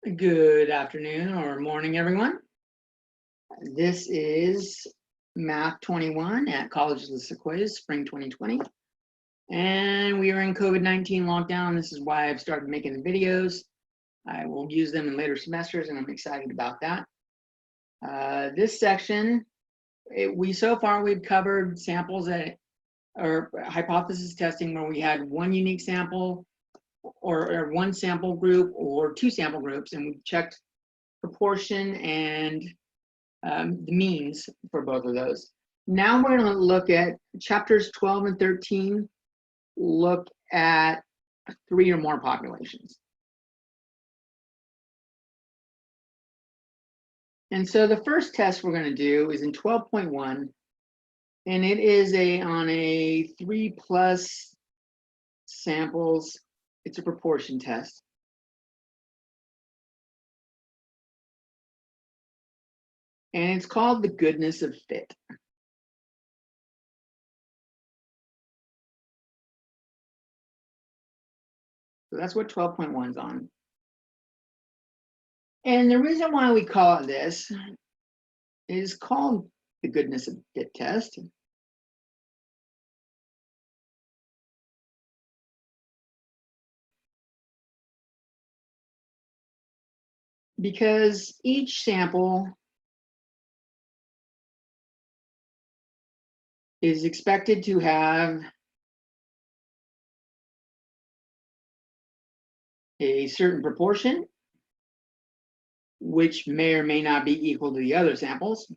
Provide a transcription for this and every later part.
Good afternoon or morning, everyone. This is Math 21 at College of the Sequoias, spring 2020. And we are in COVID-19 lockdown. This is why I've started making the videos. I will use them in later semesters, and I'm excited about that. This section, so far we've covered samples or hypothesis testing where we had one unique sample or one sample group or two sample groups, and we checked proportion and the means for both of those. Now we're going to look at chapters 12 and 13, look at 3 or more populations. And so the first test we're going to do is in 12.1, and it is on a 3+ samples. It's a proportion test. And it's called the goodness of fit. So that's what 12.1 is on. And the reason why we call it this is called the goodness of fit test. Because each sample is expected to have a certain proportion, which may or may not be equal to the other samples.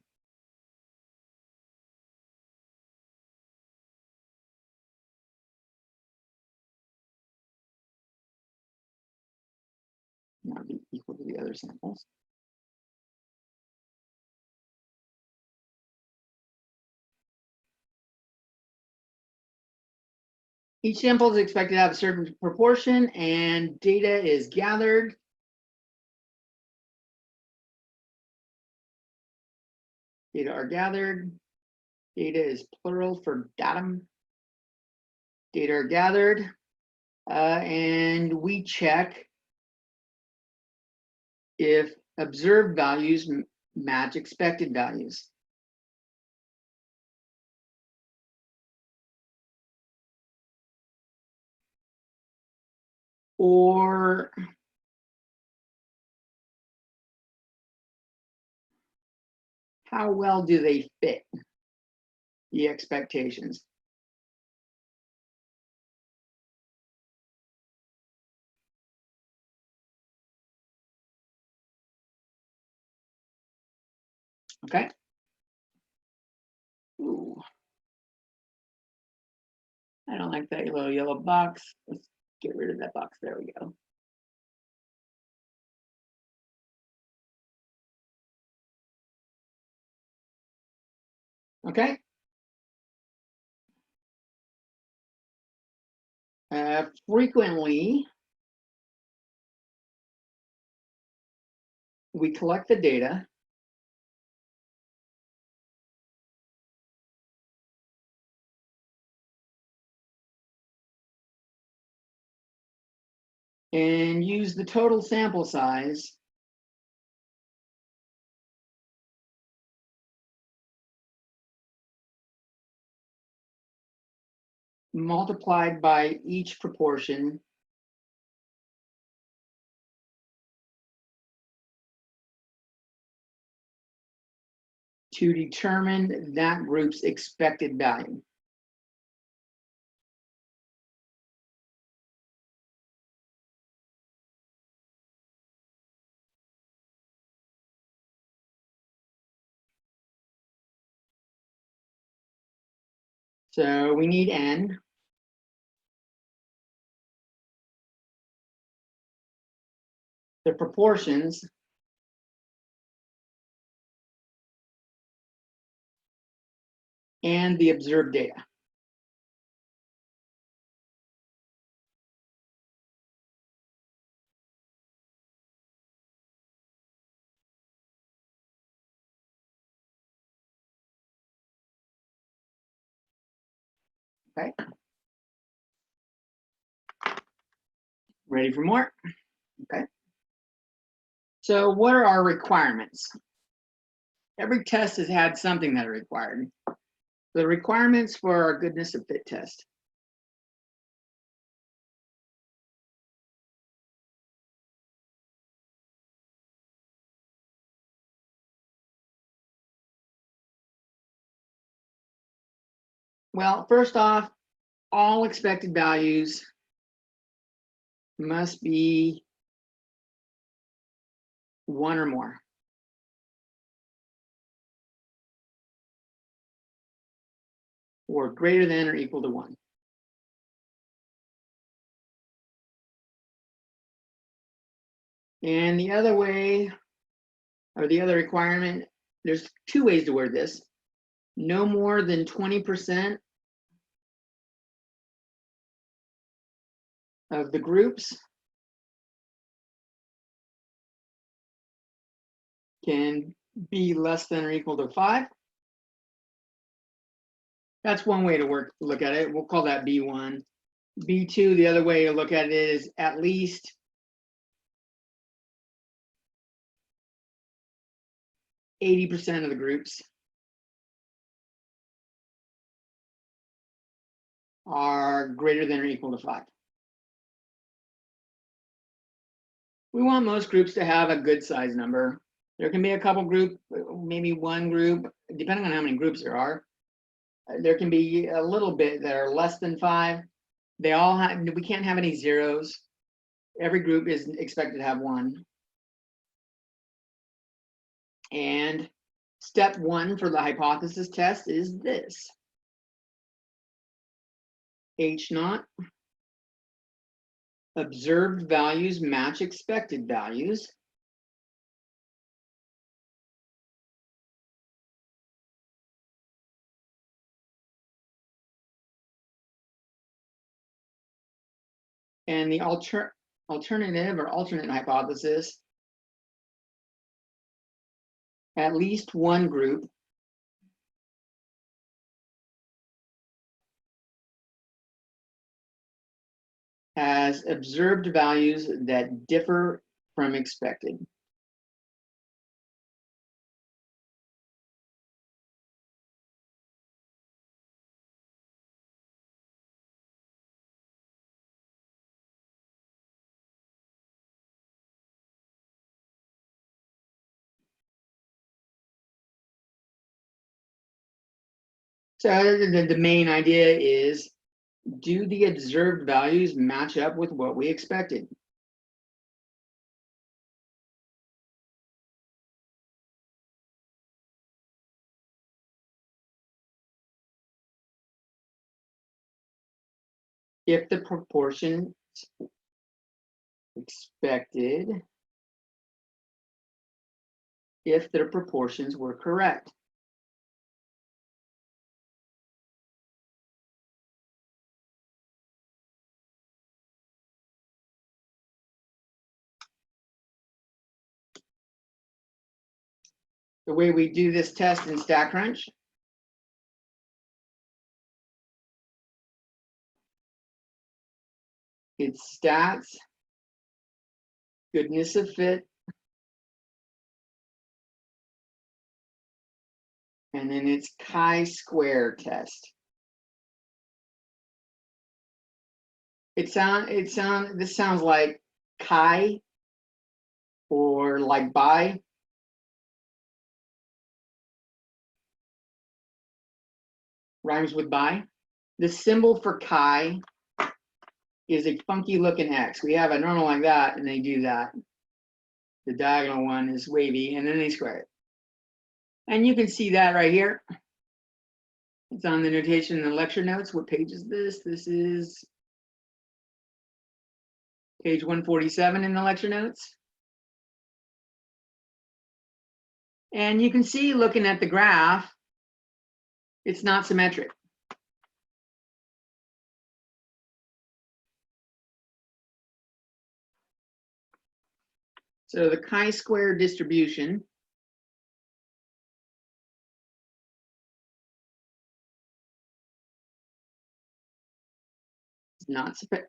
Not be equal to the other samples. Each sample is expected to have a certain proportion, and data is gathered. Data are gathered. Data is plural for datum. Data are gathered, and we check if observed values match expected values. Or how well do they fit the expectations? Okay. Ooh. I don't like that little yellow box. Let's get rid of that box. There we go. Okay. Frequently, we collect the data and use the total sample size multiplied by each proportion to determine that group's expected value. So we need n. The proportions and the observed data. Okay. Ready for more? Okay. So what are our requirements? Every test has had something that are required. The requirements for our goodness of fit test. Well, first off, all expected values must be 1 or more. Or greater than or equal to 1. And the other way, or the other requirement, there's 2 ways to word this. No more than 20% of the groups can be less than or equal to 5. That's one way to look at it. We'll call that B1. B2, the other way to look at it is at least 80% of the groups are greater than or equal to 5. We want most groups to have a good size number. There can be a couple group, maybe one group, depending on how many groups there are. There can be a little bit that are less than 5. They all have, we can't have any zeros. Every group is expected to have 1. And step 1 for the hypothesis test is this. H0, observed values match expected values. And the alternative or alternate hypothesis, at least one group has observed values that differ from expected. So the main idea is, do the observed values match up with what we expected? If the proportions expected, if their proportions were correct. The way we do this test in StatCrunch, it's stats, goodness of fit, and then it's chi-square test. This sounds like chi or like bi. Rhymes with bi. The symbol for chi is a funky looking X. We have a normal like that, and they do that. The diagonal one is wavy, and then they square it. And you can see that right here. It's on the notation in the lecture notes. What page is this? This is page 147 in the lecture notes. And you can see, looking at the graph, it's not symmetric. So the chi-square distribution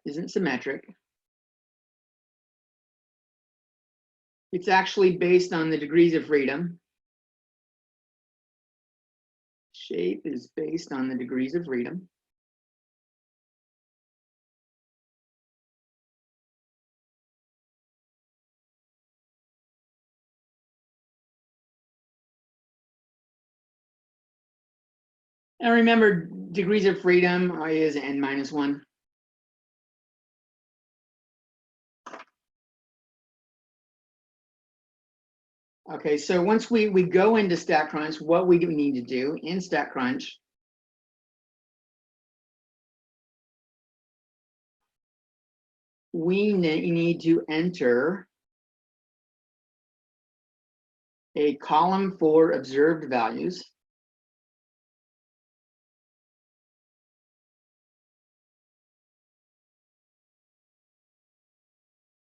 isn't symmetric. It's actually based on the degrees of freedom. Shape is based on the degrees of freedom. And remember, degrees of freedom is n-1. Okay, so once we go into StatCrunch, what we need to do in StatCrunch, we need to enter a column for observed values.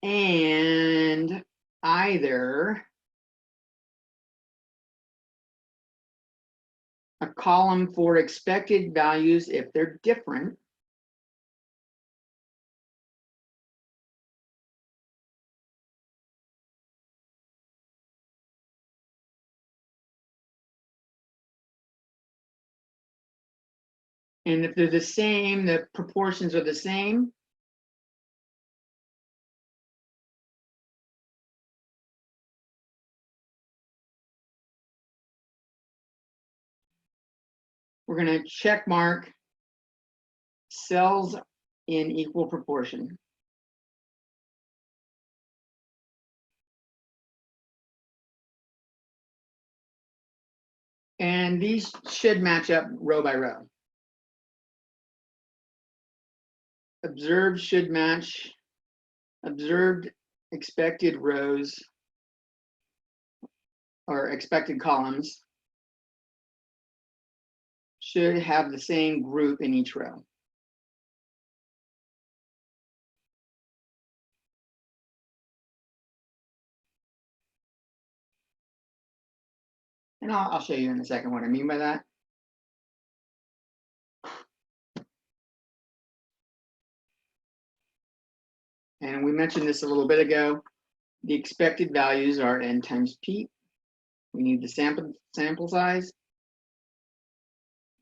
And either a column for expected values if they're different, and if they're the same, the proportions are the same, we're going to check mark cells in equal proportion. And these should match up row by row. Observed should match observed expected rows or expected columns should have the same group in each row. And I'll show you in a second what I mean by that. And we mentioned this a little bit ago. The expected values are n times p. We need the sample size.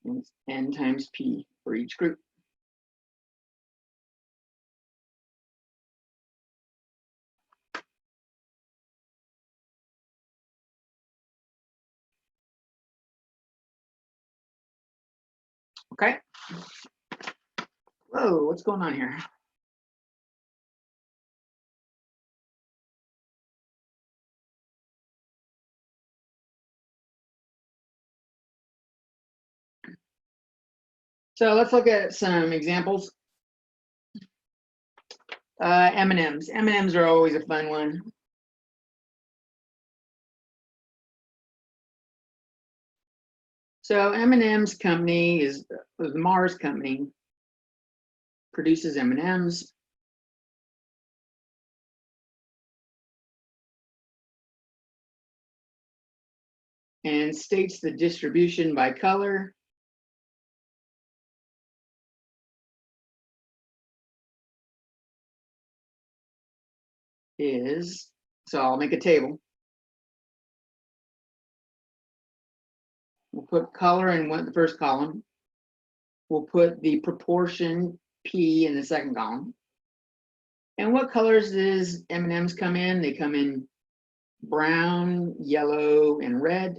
And it's n times p for each group. Okay. Whoa, what's going on here? So let's look at some examples. M&Ms. M&Ms are always a fun one. So M&M's company is the Mars company, produces M&Ms. And states the distribution by color. Is, so I'll make a table. We'll put color in the first column. We'll put the proportion P in the second column. And what colors does M&Ms come in? They come in brown, yellow, and red,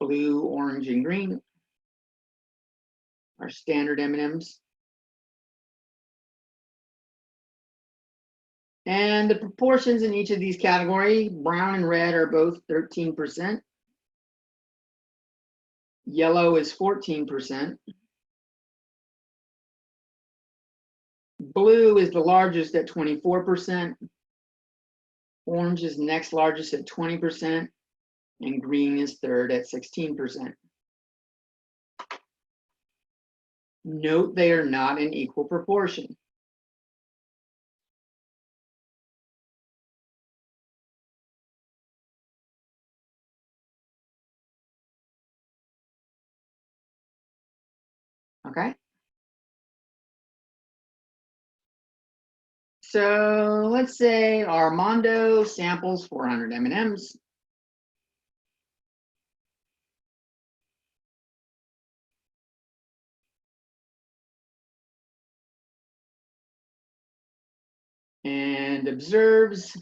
blue, orange, and green are standard M&Ms. And the proportions in each of these categories, brown and red are both 13%. Yellow is 14%. Blue is the largest at 24%. Orange is next largest at 20%. And green is third at 16%. Note they are not in equal proportion. Okay. So let's say Armando samples 400 M&Ms. And observes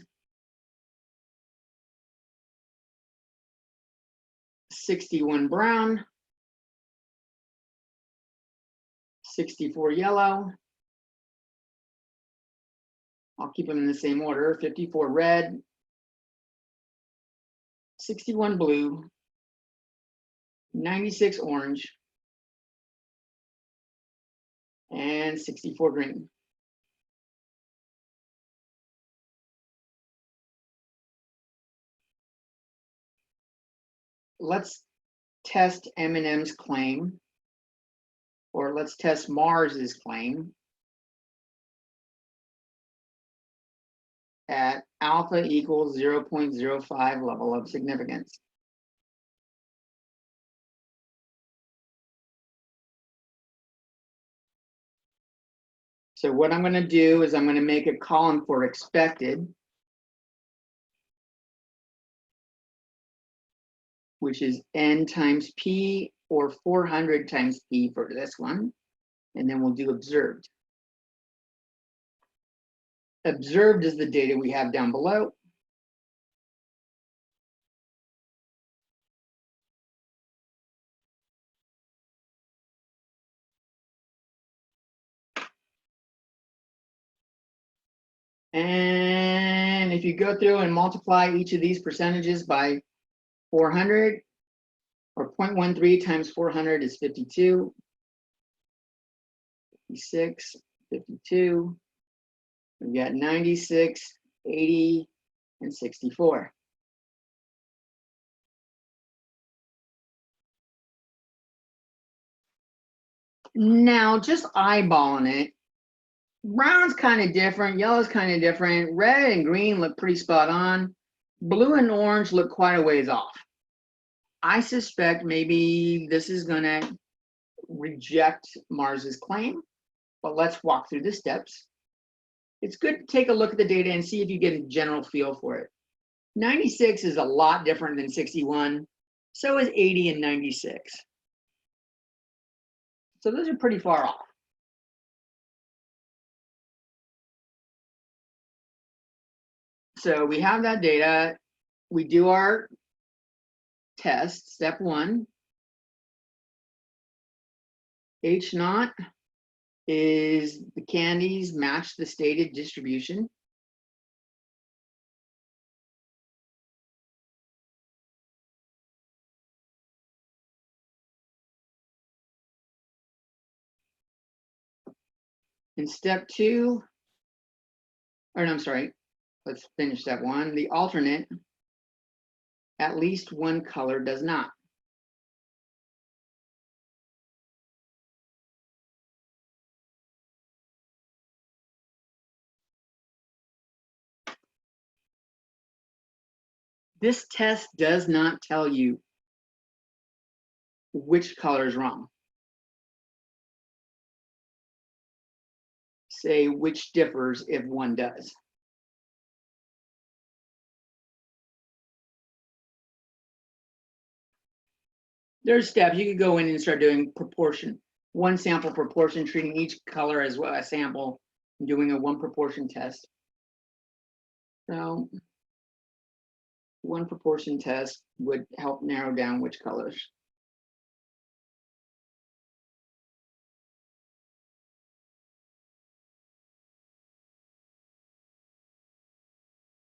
61 brown, 64 yellow. I'll keep them in the same order. 54 red, 61 blue, 96 orange, and 64 green. Let's test M&M's claim, or let's test Mars's claim at alpha equals 0.05 level of significance. So what I'm going to do is I'm going to make a column for expected, which is n times p, or 400 times p for this one. And then we'll do observed. Observed is the data we have down below. And if you go through and multiply each of these percentages by 400, or 0.13 times 400 is 52, 56, 52. We've got 96, 80, and 64. Now, just eyeballing it, brown's kind of different, yellow's kind of different, red and green look pretty spot on, blue and orange look quite a ways off. I suspect maybe this is going to reject Mars's claim, but let's walk through the steps. It's good to take a look at the data and see if you get a general feel for it. 96 is a lot different than 61. So is 80 and 96. So those are pretty far off. So we have that data. We do our test, step 1. H0 is the candies match the stated distribution. In step 2, or no, I'm sorry, let's finish step 1. The alternate, at least one color does not. This test does not tell you which color is wrong. Say which differs if one does. There's steps. You could go in and start doing proportion, one sample proportion, treating each color as well a sample, and doing a one proportion test. So one proportion test would help narrow down which colors.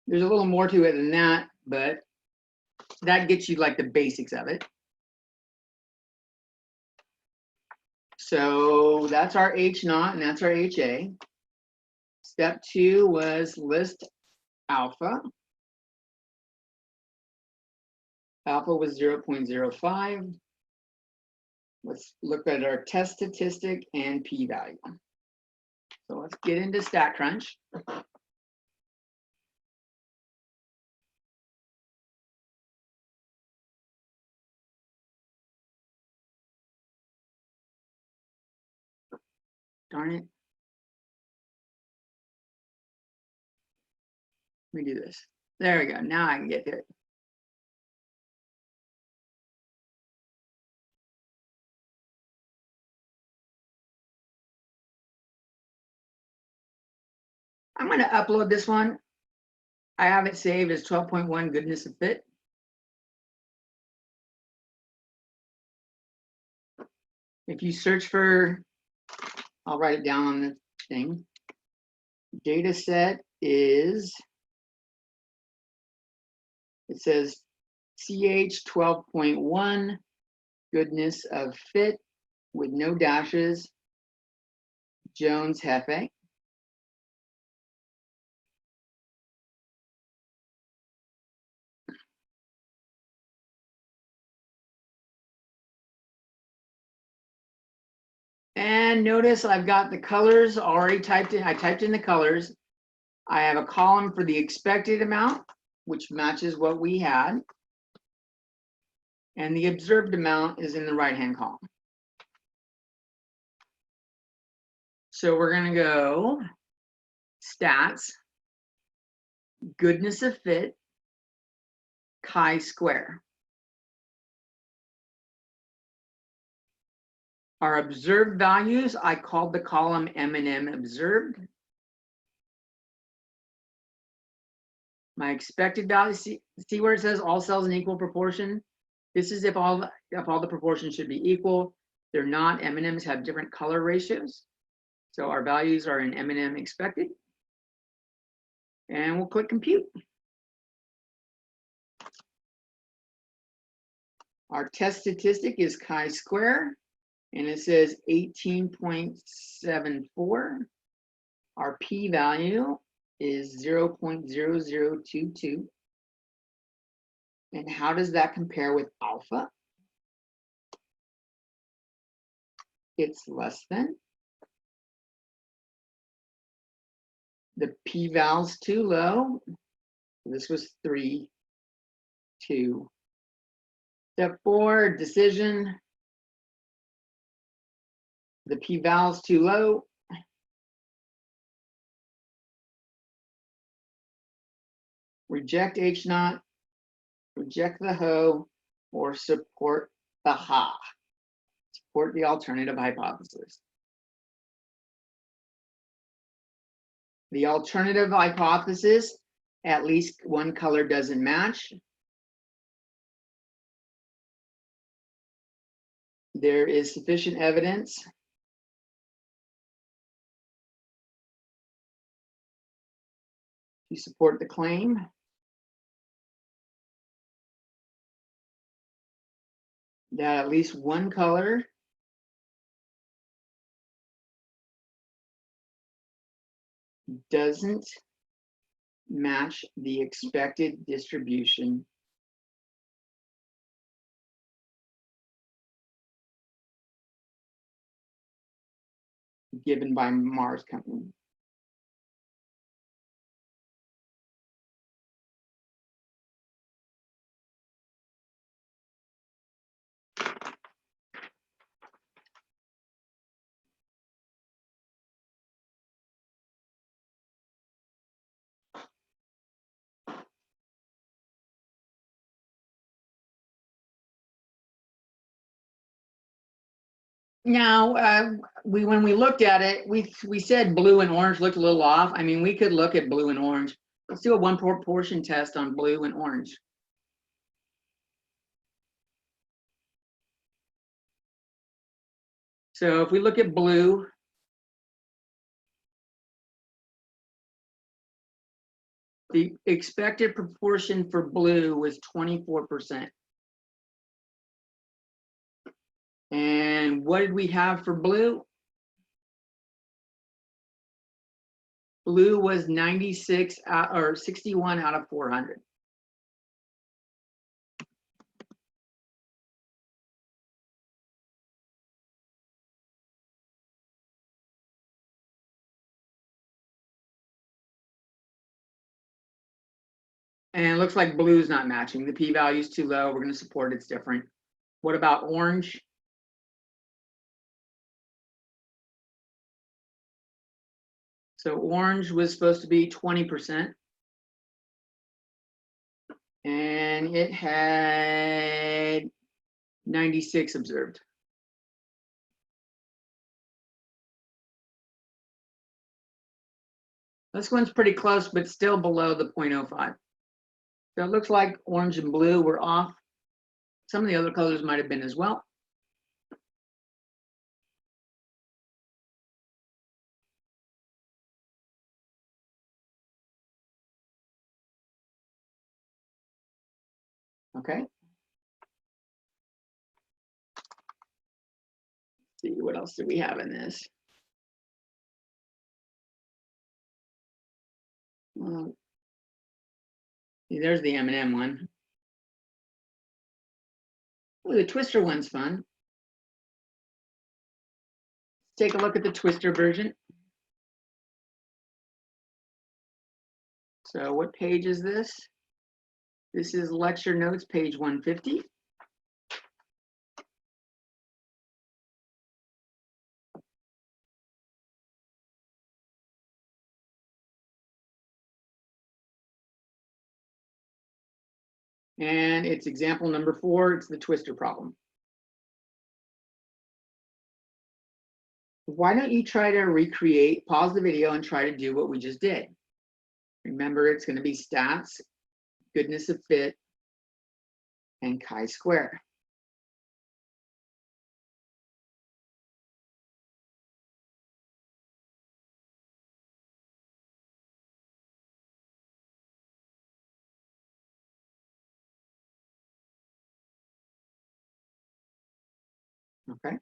There's a little more to it than that, but that gets you like the basics of it. So that's our H0 and that's our HA. Step 2 was list alpha. Alpha was 0.05. Let's look at our test statistic and p-value. So let's get into StatCrunch. Darn it. Let me do this. There we go. Now I can get to it. I'm going to upload this one. I have it saved as 12.1 goodness of fit. If you search for, I'll write it down on the thing. Data set is, it says CH 12.1 goodness of fit with no dashes, Jones Hefe. And notice I've got the colors already typed in. I typed in the colors. I have a column for the expected amount, which matches what we had. And the observed amount is in the right-hand column. So we're going to go stats, goodness of fit, chi-square. Our observed values, I called the column M&M observed. My expected value, see where it says all cells in equal proportion? This is if all the proportions should be equal. They're not. M&Ms have different color ratios. So our values are in M&M expected. And we'll click compute. Our test statistic is chi-square, and it says 18.74. Our p-value is 0.0022. And how does that compare with alpha? It's less than. The p-val's too low. This was 3, 2. Step 4, decision. The p-val's too low. Reject H0, reject the HO, or support the HA. Support the alternative hypothesis. The alternative hypothesis, at least one color doesn't match. There is sufficient evidence to support the claim. That at least one color doesn't match the expected distribution given by Mars Company. Now, when we looked at it, we said blue and orange looked a little off. I mean, we could look at blue and orange. Let's do a one proportion test on blue and orange. So if we look at blue, the expected proportion for blue was 24%. And what did we have for blue? Blue was 96 or 61 out of 400. And it looks like blue is not matching. The p-value is too low. We're going to support it's different. What about orange? So orange was supposed to be 20%. and it had 96 observed. This one's pretty close, but still below the 0.05. So it looks like orange and blue were off. Some of the other colors might have been as well. Okay. Let's see, what else do we have in this? Well, see, there's the M&M one. Oh, the Twister one's fun. Take a look at the Twister version. So what page is this? This is lecture notes, page 150. And it's example number 4, it's the Twister problem. Why don't you try to recreate, pause the video and try to do what we just did. Remember, it's going to be stats, goodness of fit, and chi-square. Okay,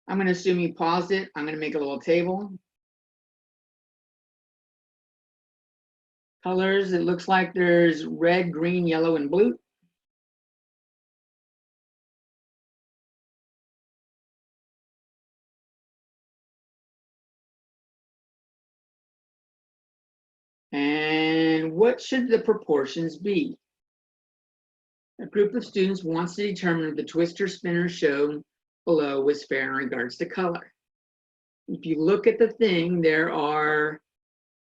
I'm going to assume you paused it. I'm going to make a little table. Colors, it looks like there's red, green, yellow, and blue. And what should the proportions be? A group of students wants to determine if the twister spinner shown below was fair in regards to color. If you look at the thing, there are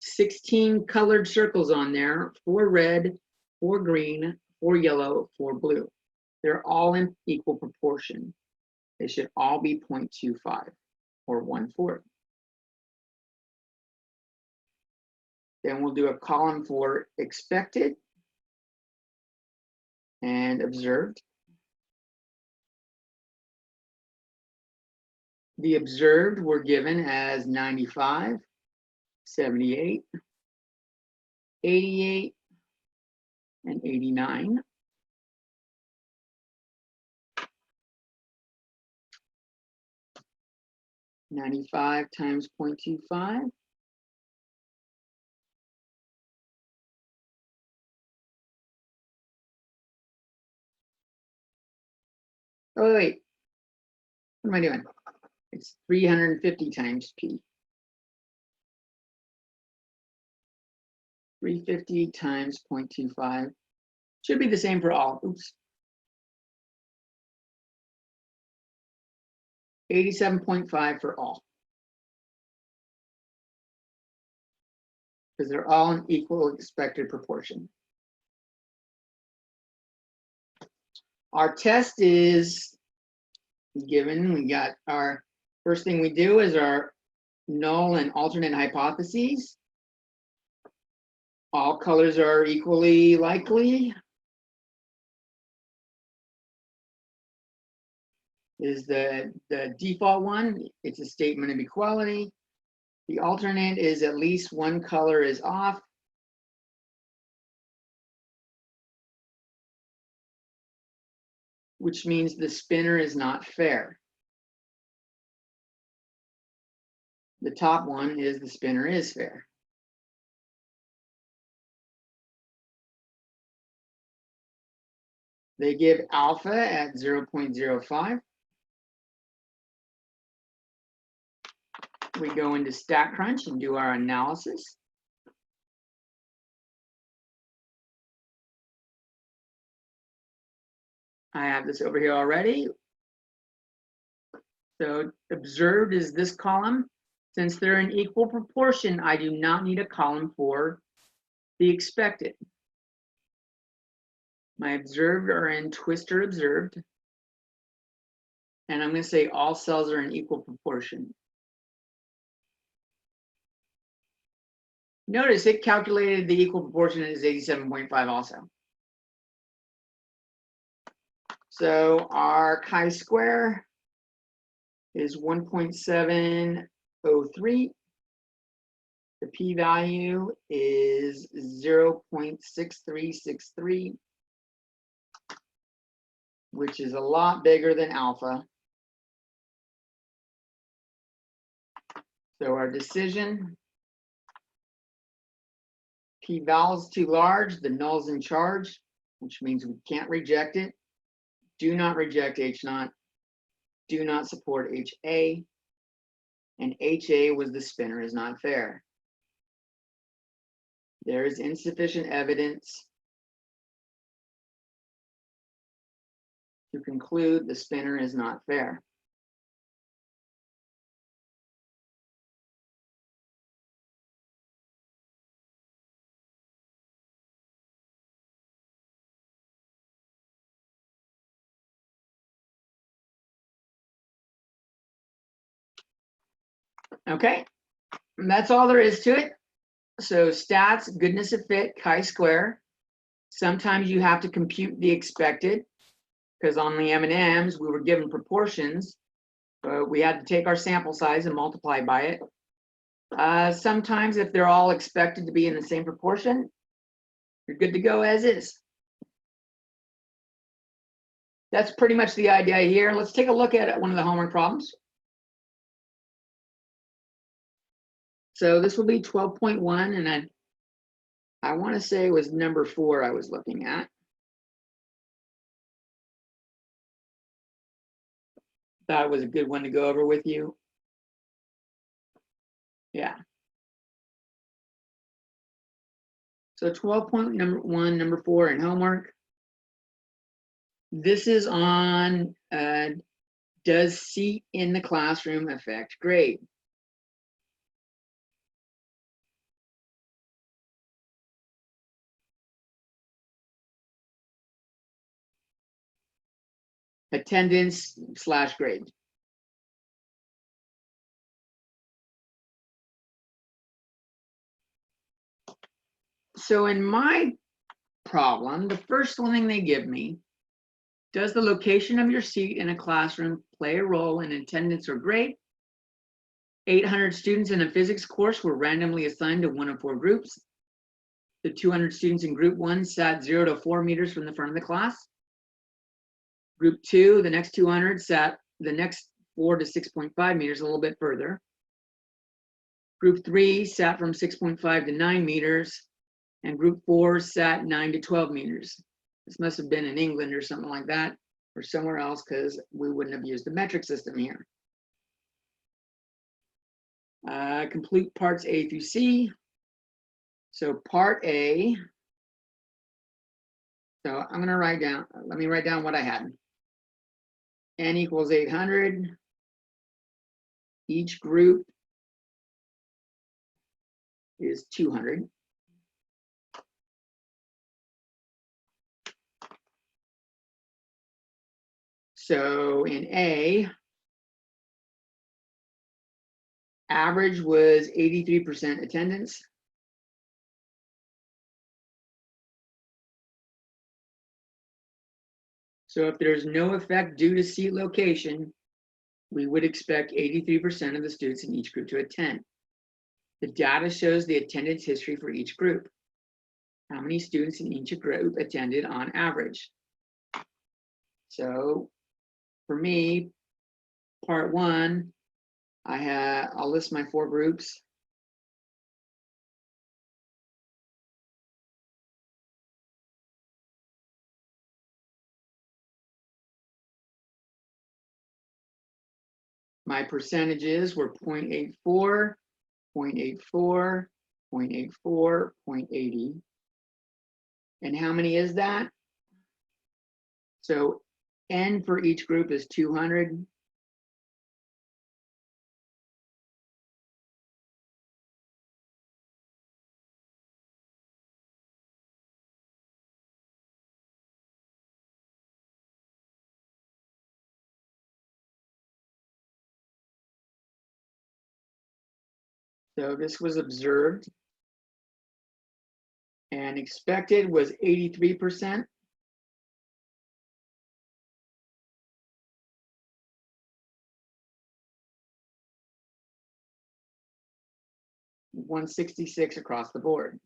16 colored circles on there, 4 red, 4 green, 4 yellow, 4 blue. They're all in equal proportion. They should all be 0.25 or 1/4. Then we'll do a column for expected and observed. The observed were given as 95, 78, 88, and 89. $95 times 0.25. Oh, wait. What am I doing? It's 350 times P. 350 times 0.25. Should be the same for all. Oops. 87.5 for all. Because they're all in equal expected proportion. Our test is given. We got our first thing we do is our null and alternate hypotheses. All colors are equally likely. Is the default one. It's a statement of equality. The alternate is at least one color is off. Which means the spinner is not fair. The top one is the spinner is fair. They give alpha at 0.05. We go into StatCrunch and do our analysis. I have this over here already. So observed is this column. Since they're in equal proportion, I do not need a column for the expected. My observed are in twistor observed. And I'm going to say all cells are in equal proportion. Notice it calculated the equal proportion as 87.5 also. So our chi-square is 1.703. The p-value is 0.6363, which is a lot bigger than alpha. So our decision, p-val is too large, the null's in charge, which means we can't reject it. Do not reject H0. Do not support HA. And HA was the spinner is not fair. There is insufficient evidence to conclude the spinner is not fair. Okay, and that's all there is to it. So stats, goodness of fit, chi-square. Sometimes you have to compute the expected, because on the M&Ms, we were given proportions, but we had to take our sample size and multiply by it. Sometimes if they're all expected to be in the same proportion, you're good to go as is. That's pretty much the idea here. Let's take a look at one of the homework problems. So this will be 12.1, and I want to say it was number 4 I was looking at. That was a good one to go over with you. Yeah. So 12.1, number 4 in homework. This is on does seat in the classroom affect grade? Attendance / grade. So in my problem, the first thing they give me, does the location of your seat in a classroom play a role in attendance or grade? 800 students in a physics course were randomly assigned to one of 4 groups. The 200 students in group 1 sat 0 to 4 meters from the front of the class. Group 2, the next 200 sat the next 4 to 6.5 meters, a little bit further. Group 3 sat from 6.5 to 9 meters, and group 4 sat 9 to 12 meters. This must have been in England or something like that, or somewhere else, because we wouldn't have used the metric system here. Complete parts A through C. So part A, so I'm gonna write down, let me write down what I had. N equals 800. Each group is 200. So in A, average was 83% attendance. So if there's no effect due to seat location, we would expect 83% of the students in each group to attend. The data shows the attendance history for each group. How many students in each group attended on average? So for me, part 1, I'll list my 4 groups. My percentages were 0.84, 0.84, 0.84, 0.80. And how many is that? So N for each group is 200. So this was observed, and expected was 83%. $166 across the board.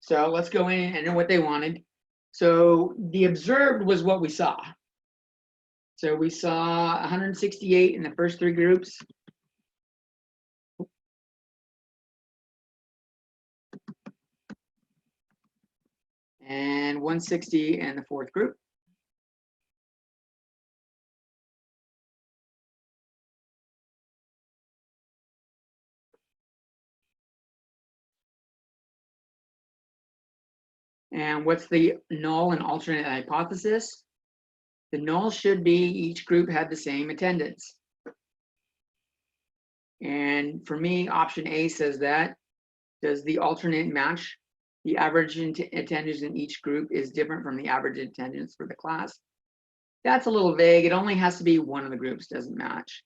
So let's go in and know what they wanted. So the observed was what we saw. So we saw 168 in the first three groups. And 160 in the fourth group. And what's the null and alternate hypothesis? The null should be each group had the same attendance. And for me, option A says that. Does the alternate match? The average attendance in each group is different from the average attendance for the class. That's a little vague. It only has to be one of the groups doesn't match.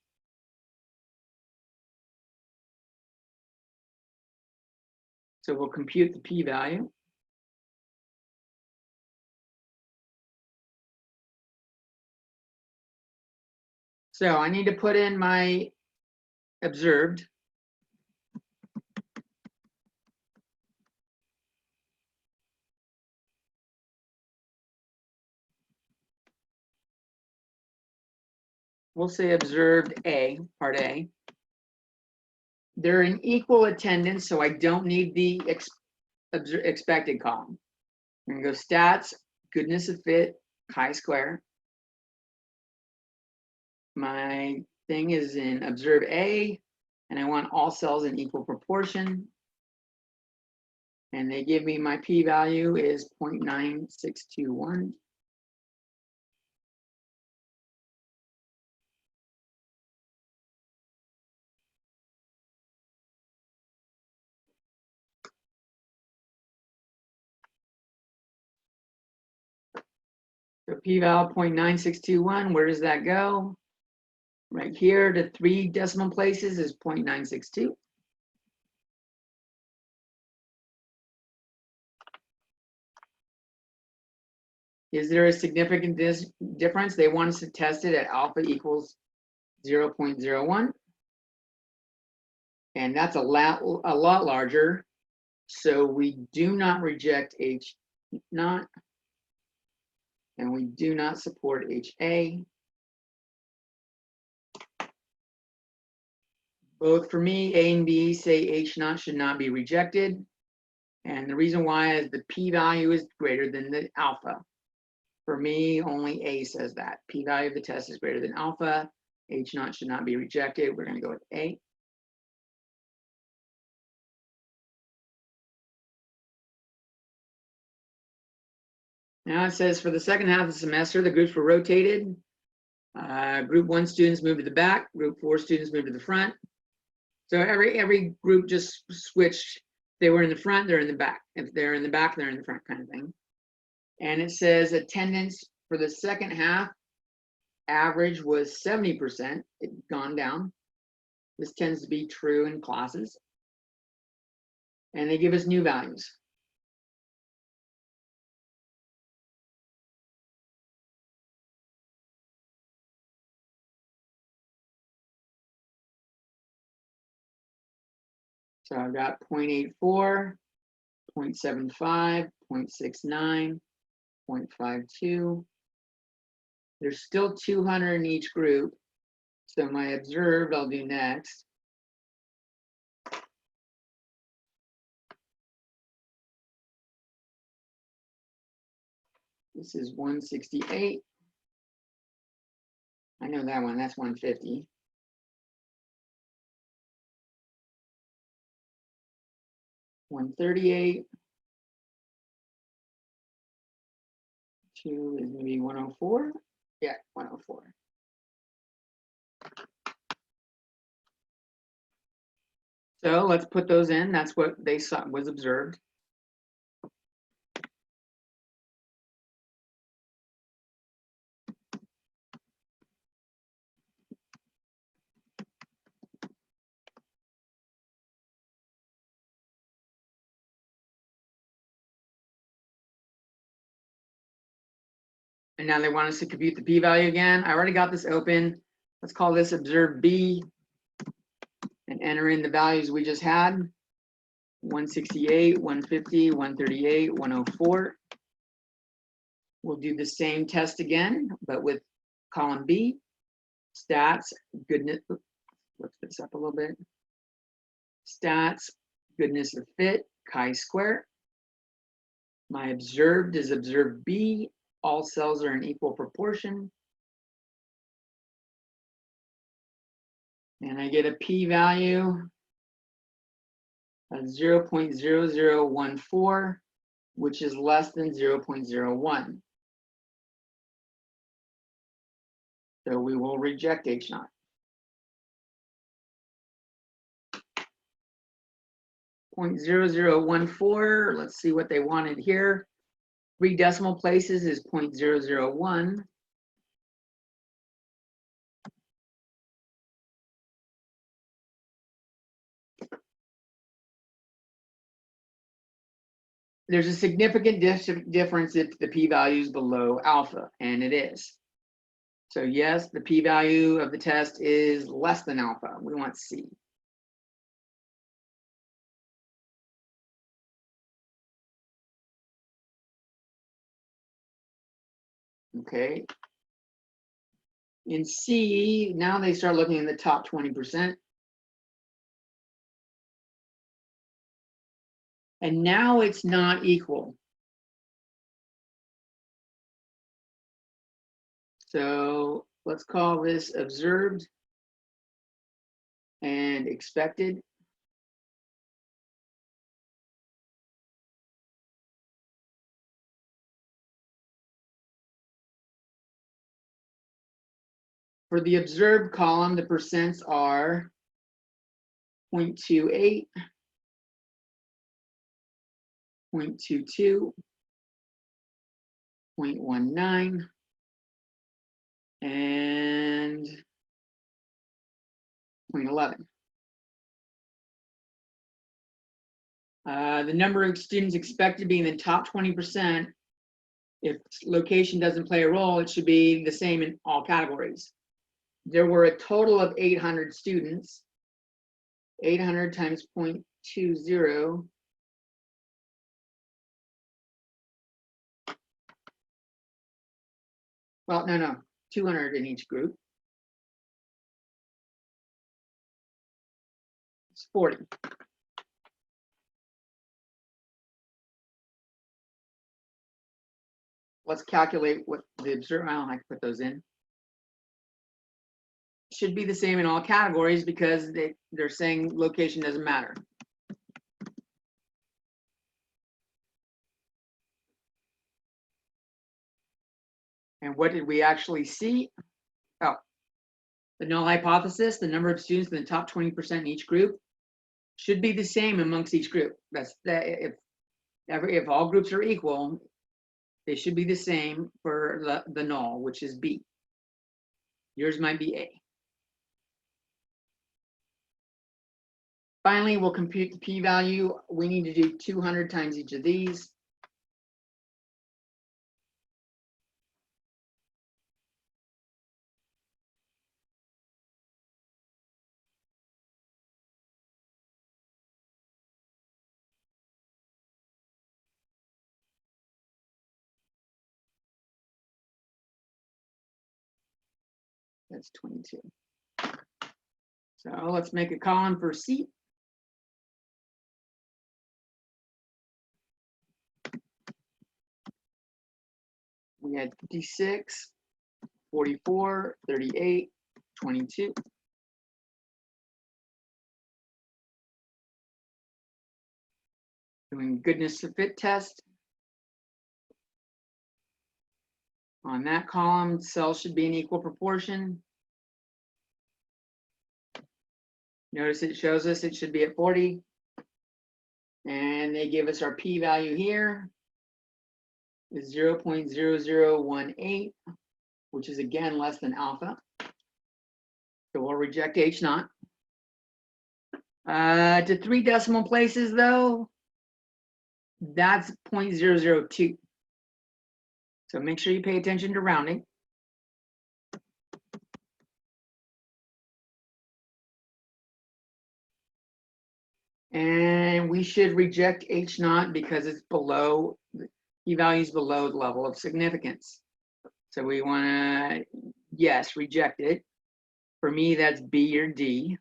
So we'll compute the p-value. So I need to put in my observed. We'll say observed A, part A. They're in equal attendance, so I don't need the expected column. I'm gonna go stats, goodness of fit, chi-square. My thing is in observe A, and I want all cells in equal proportion. And they give me my p-value is 0.9621. So p-val 0.9621, where does that go? Right here to 3 decimal places is 0.962. Is there a significant difference? They want us to test it at alpha equals 0.01. And that's a lot larger. So we do not reject H naught. And we do not support HA. Both for me, A and B say H naught should not be rejected. And the reason why is the p-value is greater than the alpha. For me, only A says that. P-value of the test is greater than alpha. H naught should not be rejected. We're going to go with A. Now it says for the second half of the semester, the groups were rotated. Group 1 students moved to the back. Group 4 students moved to the front. So every group just switched. If they were in the front, they're in the back. If they're in the back, they're in the front, kind of thing. And it says attendance for the second half average was 70%. It's gone down. This tends to be true in classes. And they give us new values. So I've got 0.84, 0.75, 0.69, 0.52. There's still 200 in each group. So my observed I'll do next. This is 168. I know that one, that's 150. $138. 2 is going to be 104. Yeah, 104. So let's put those in. That's what they saw was observed. And now they want us to compute the p-value again. I already got this open. Let's call this observed B and enter in the values we just had. 168, 150, 138, 104. We'll do the same test again, but with column B, stats, goodness, let's fix up a little bit. Stats, goodness of fit, chi-square. My observed is observed B. All cells are in equal proportion. And I get a p-value of 0.0014, which is less than 0.01. So we will reject H0. .0014, let's see what they wanted here. 3 decimal places is 0.001. There's a significant difference if the p-value is below alpha, and it is. So yes, the p-value of the test is less than alpha. We want C. Okay. In C, now they start looking in the top 20%. And now it's not equal. So let's call this observed and expected. For the observed column, the percents are 0.28, 0.22, 0.19, and 0.11. The number of students expected to be in the top 20%, if location doesn't play a role, it should be the same in all categories. There were a total of 800 students. 800 times 0.20. Well, no, 200 in each group. It's 40. Let's calculate what the observed, I don't have to put those in. Should be the same in all categories because they're saying location doesn't matter. And what did we actually see? Oh, the null hypothesis, the number of students in the top 20% in each group should be the same amongst each group. That's if all groups are equal, they should be the same for the null, which is B. Yours might be A. Finally, we'll compute the p-value. We need to do 200 times each of these. That's 22. So let's make a column for C. We had 56, 44, 38, 22. Doing goodness of fit test. On that column, cells should be in equal proportion. Notice it shows us it should be at 40. And they give us our p-value here is 0.0018, which is again less than alpha. So we'll reject H0. To 3 decimal places though, that's 0.002. So make sure you pay attention to rounding. And we should reject H0 because it's below, p-value is below the level of significance. So we want to, yes, reject it. For me, that's B or D.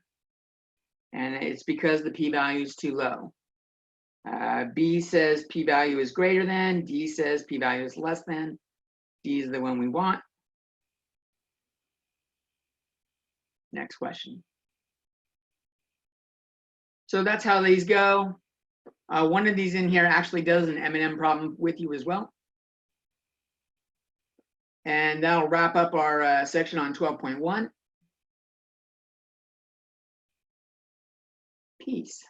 And it's because the p-value is too low. B says p-value is greater than, D says p-value is less than. D is the one we want. Next question. So that's how these go. One of these in here actually does an M&M problem with you as well. And that'll wrap up our section on 12.1. Peace.